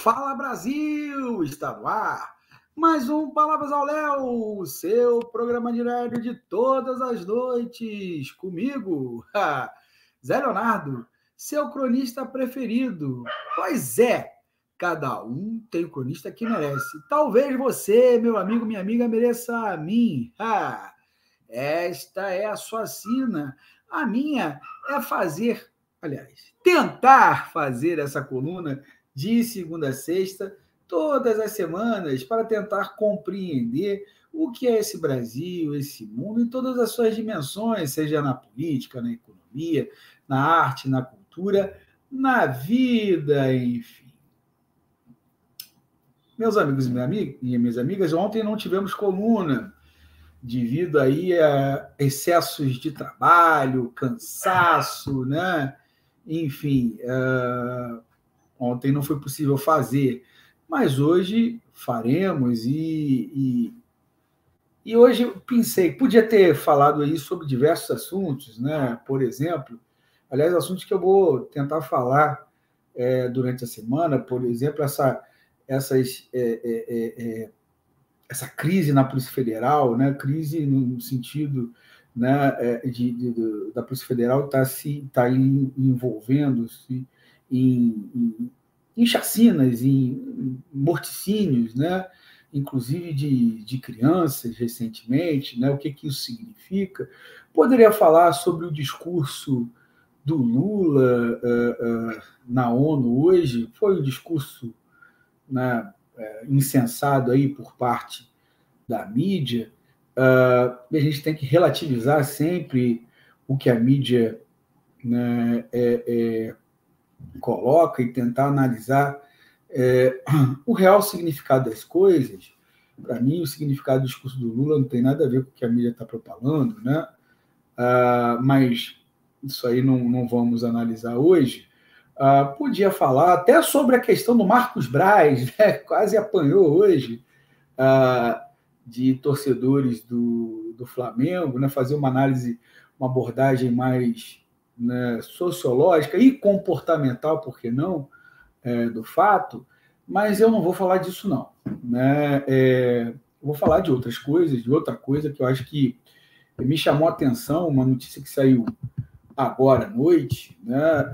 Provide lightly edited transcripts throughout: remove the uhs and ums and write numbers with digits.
Fala Brasil, está no ar. Mais um Palavras ao Léo, o seu programa diário de todas as noites, comigo, Zé Leonardo, seu cronista preferido. Pois é, cada um tem o cronista que merece. Talvez você, meu amigo, minha amiga, mereça a mim. Esta é a sua sina. A minha é fazer, aliás, tentar fazer essa coluna de segunda a sexta, todas as semanas, para tentar compreender o que é esse Brasil, esse mundo, em todas as suas dimensões, seja na política, na economia, na arte, na cultura, na vida, enfim. Meus amigos e minhas amigas, ontem não tivemos coluna, devido aí a excessos de trabalho, cansaço, né? Enfim, ontem não foi possível fazer, mas hoje faremos e hoje eu pensei, podia ter falado aí sobre diversos assuntos, né? Por exemplo, aliás, assuntos que eu vou tentar falar durante a semana, por exemplo, essa crise na Polícia Federal, né? Crise no sentido, né, da Polícia Federal tá envolvendo-se em chacinas, em morticínios, né? Inclusive de crianças recentemente, né? O que isso significa? Poderia falar sobre o discurso do Lula na ONU hoje. Foi um discurso, né, insensado aí por parte da mídia. A gente tem que relativizar sempre o que a mídia, né, coloca e tentar analisar o real significado das coisas. Para mim, o significado do discurso do Lula não tem nada a ver com o que a mídia está propalando, né? Mas isso aí não vamos analisar hoje. Podia falar até sobre a questão do Marcos Braz, né? Quase apanhou hoje, de torcedores do Flamengo, né? Fazer uma análise, uma abordagem mais, né, sociológica e comportamental, por que não, do fato, mas eu não vou falar disso, não. Né? Vou falar de outras coisas, de outra coisa que eu acho que me chamou a atenção, uma notícia que saiu agora à noite, né?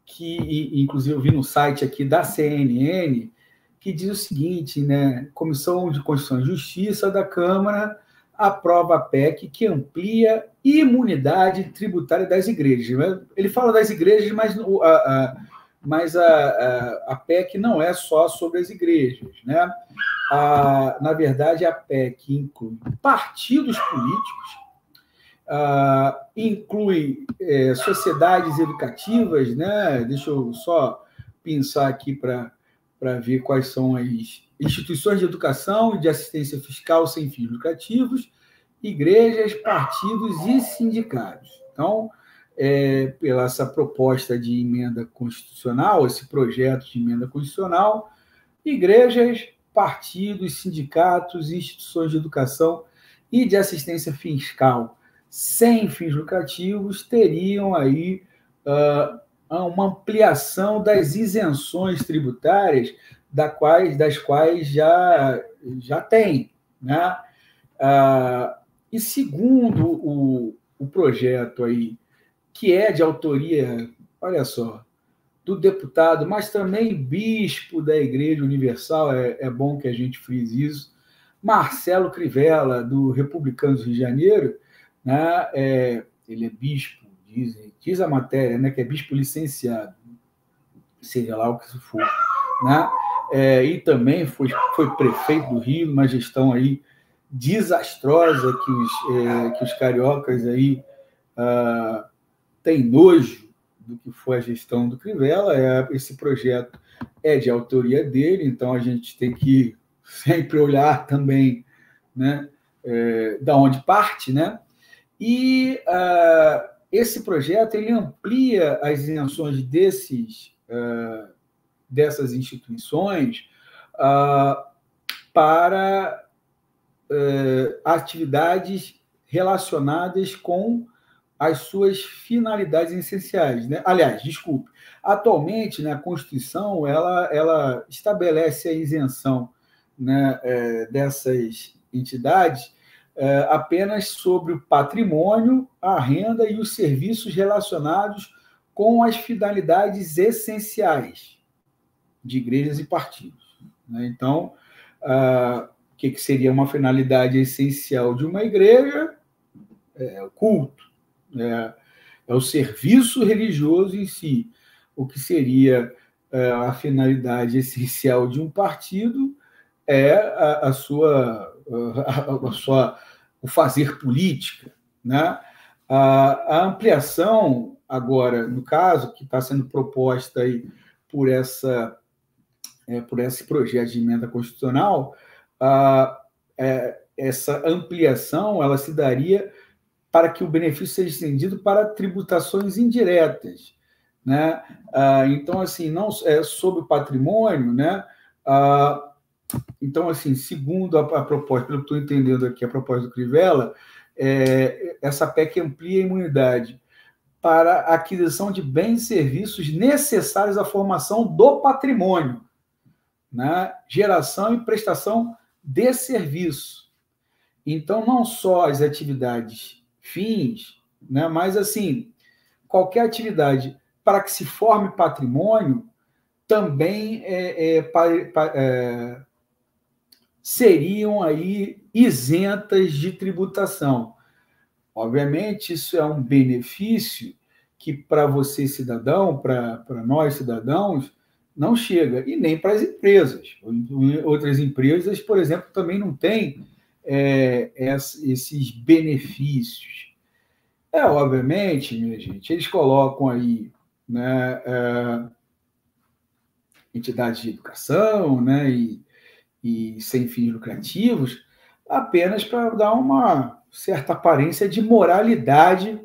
Que inclusive eu vi no site aqui da CNN, que diz o seguinte, né? Comissão de Constituição e Justiça da Câmara aprova a PEC que amplia imunidade tributária das igrejas. Ele fala das igrejas, mas a PEC não é só sobre as igrejas, né? Na verdade, a PEC inclui partidos políticos, inclui sociedades educativas, né? Deixa eu só pensar aqui para ver quais são as instituições de educação e de assistência fiscal sem fins lucrativos, igrejas, partidos e sindicatos. Então, pela essa proposta de emenda constitucional, esse projeto de emenda constitucional, igrejas, partidos, sindicatos, instituições de educação e de assistência fiscal sem fins lucrativos teriam aí uma ampliação das isenções tributárias das quais já tem, né? E segundo o projeto aí, que é de autoria, olha só, do deputado, mas também bispo da Igreja Universal, é bom que a gente frise isso, Marcelo Crivella, do Republicanos do Rio de Janeiro, né? Ele é bispo, diz a matéria, né, que é bispo licenciado, seja lá o que for, né? E também foi prefeito do Rio, numa gestão aí desastrosa que os cariocas aí têm nojo do que foi a gestão do Crivella. Esse projeto é de autoria dele, então a gente tem que sempre olhar também, né, da onde parte, né? E esse projeto ele amplia as isenções dessas instituições para atividades relacionadas com as suas finalidades essenciais, né? Aliás, desculpe, atualmente, né, a Constituição ela estabelece a isenção, né, dessas entidades apenas sobre o patrimônio, a renda e os serviços relacionados com as finalidades essenciais de igrejas e partidos, né? Então, o que seria uma finalidade essencial de uma igreja? É o culto, é o serviço religioso em si. O que seria a finalidade essencial de um partido é o fazer política, né? A ampliação, agora, no caso, que está sendo proposta aí por esse projeto de emenda constitucional, essa ampliação ela se daria para que o benefício seja estendido para tributações indiretas, né? Então, assim, não é sobre o patrimônio, né? Então, assim, segundo a proposta, pelo que estou entendendo aqui, a proposta do Crivella, essa PEC amplia a imunidade para a aquisição de bens e serviços necessários à formação do patrimônio, né? Geração e prestação de serviço. Então, não só as atividades fins, né, mas, assim, qualquer atividade para que se forme patrimônio também seriam aí isentas de tributação. Obviamente, isso é um benefício que para você, cidadão, para nós, cidadãos, não chega, e nem para as empresas. Outras empresas, por exemplo, também não têm esses benefícios. Obviamente, minha gente, eles colocam aí, né, entidades de educação, né, e sem fins lucrativos, apenas para dar uma certa aparência de moralidade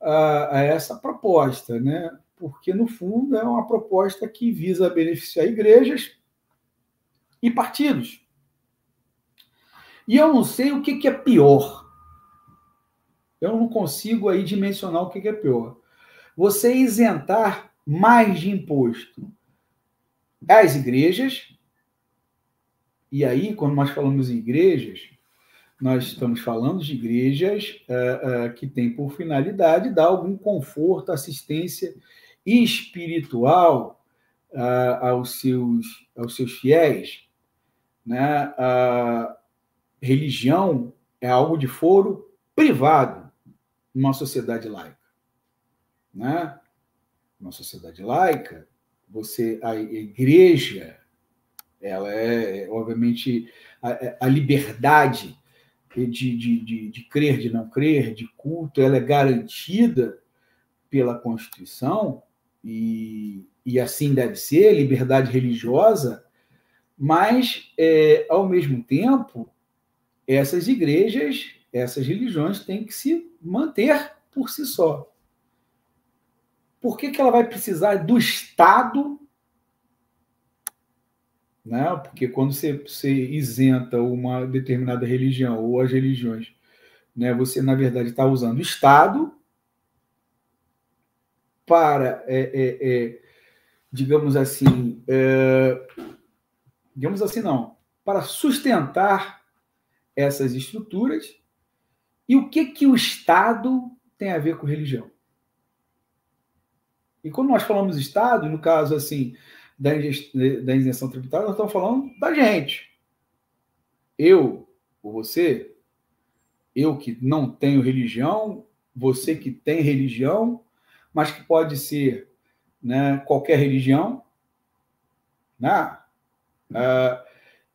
a essa proposta, né? Porque, no fundo, é uma proposta que visa beneficiar igrejas e partidos. E eu não sei o que é pior. Eu não consigo aí dimensionar o que é pior. Você isentar mais de imposto as igrejas, e aí, quando nós falamos em igrejas, nós estamos falando de igrejas que têm por finalidade dar algum conforto, assistência espiritual aos seus fiéis, né? A religião é algo de foro privado numa sociedade laica, né? Numa sociedade laica, a igreja, ela obviamente, a liberdade de crer, de não crer, de culto, ela é garantida pela Constituição, e assim deve ser, liberdade religiosa, mas, ao mesmo tempo, essas igrejas, essas religiões têm que se manter por si só. Por que ela vai precisar do Estado? Né? Porque quando você isenta uma determinada religião ou as religiões, né, você, na verdade, está usando o Estado para, digamos assim, não, para sustentar essas estruturas. E o que o Estado tem a ver com religião? E quando nós falamos Estado, no caso assim da isenção tributária, nós estamos falando da gente. Eu, ou você, eu que não tenho religião, você que tem religião, mas que pode ser, né, qualquer religião, né?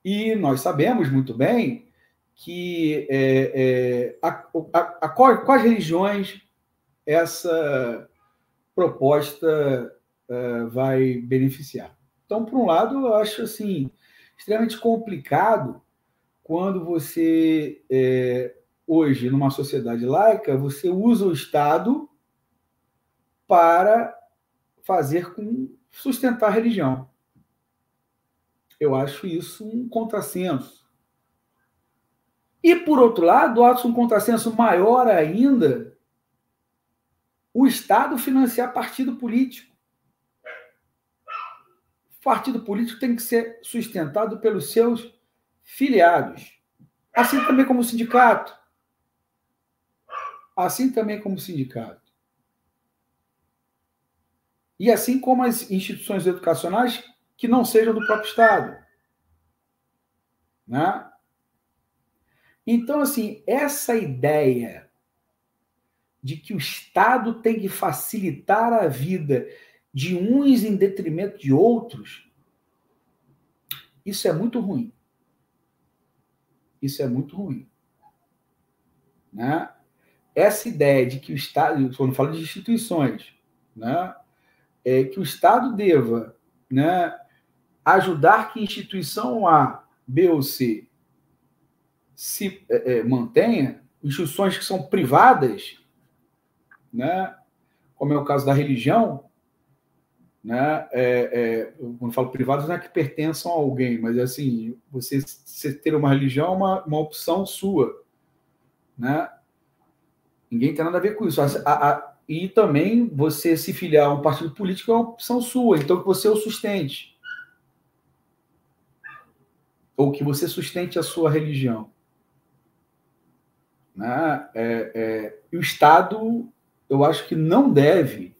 E nós sabemos muito bem que quais religiões essa proposta vai beneficiar. Então, por um lado, eu acho assim extremamente complicado quando você, hoje, numa sociedade laica, você usa o Estado para sustentar a religião. Eu acho isso um contrassenso. E, por outro lado, acho um contrassenso maior ainda o Estado financiar partido político. O partido político tem que ser sustentado pelos seus filiados. Assim também como o sindicato. Assim também como o sindicato. E assim como as instituições educacionais que não sejam do próprio Estado. Né? Então, assim, essa ideia de que o Estado tem que facilitar a vida de uns em detrimento de outros, isso é muito ruim. Isso é muito ruim. Né? Essa ideia de que o Estado, quando falo de instituições, né, que o Estado deva, né, ajudar que instituição A, B ou C se mantenha, instituições que são privadas, né, como é o caso da religião, né, quando eu falo privadas, não é que pertençam a alguém, mas assim, você ter uma religião é uma opção sua. Né? Ninguém tem nada a ver com isso. E também você se filiar a um partido político é uma opção sua, então que você o sustente. Ou que você sustente a sua religião. Né? E o Estado, eu acho que não deve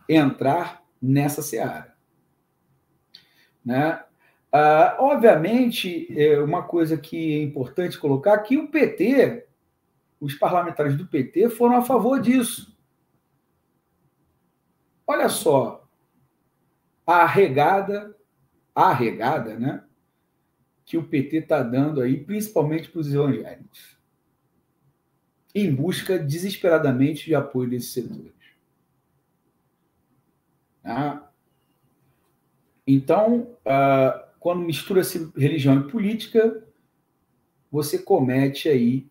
entrar nessa seara. Né? Obviamente, uma coisa que é importante colocar, que o PT, os parlamentares do PT foram a favor disso. Olha só, a arregada, né, que o PT está dando aí, principalmente para os evangélicos, em busca desesperadamente de apoio desses setores. Tá? Então, quando mistura-se religião e política, você comete aí,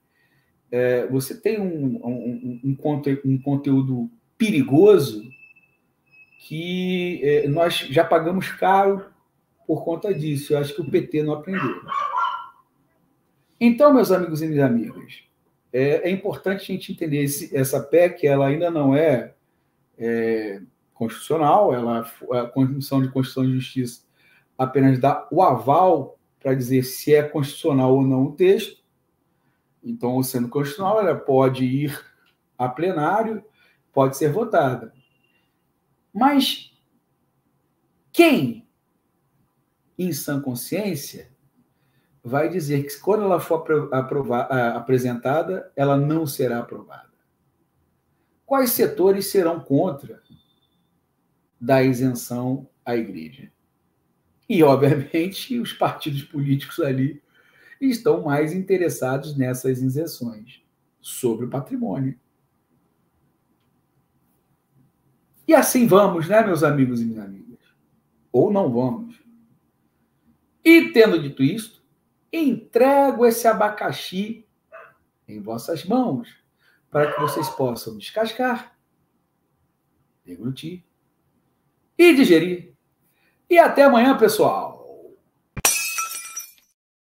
você tem um conteúdo perigoso que nós já pagamos caro por conta disso. Eu acho que o PT não aprendeu. Então, meus amigos e minhas amigas, é importante a gente entender essa PEC, ela ainda não é constitucional, a Comissão de Constituição e Justiça apenas dá o aval para dizer se é constitucional ou não o texto. Então, sendo constitucional, ela pode ir a plenário, pode ser votada. Mas quem, em sã consciência, vai dizer que quando ela for apresentada, ela não será aprovada? Quais setores serão contra da isenção à igreja? E, obviamente, os partidos políticos ali estão mais interessados nessas isenções sobre o patrimônio. E assim vamos, né, meus amigos e minhas amigas? Ou não vamos? E, tendo dito isto, entrego esse abacaxi em vossas mãos para que vocês possam descascar, deglutir e digerir. E até amanhã, pessoal!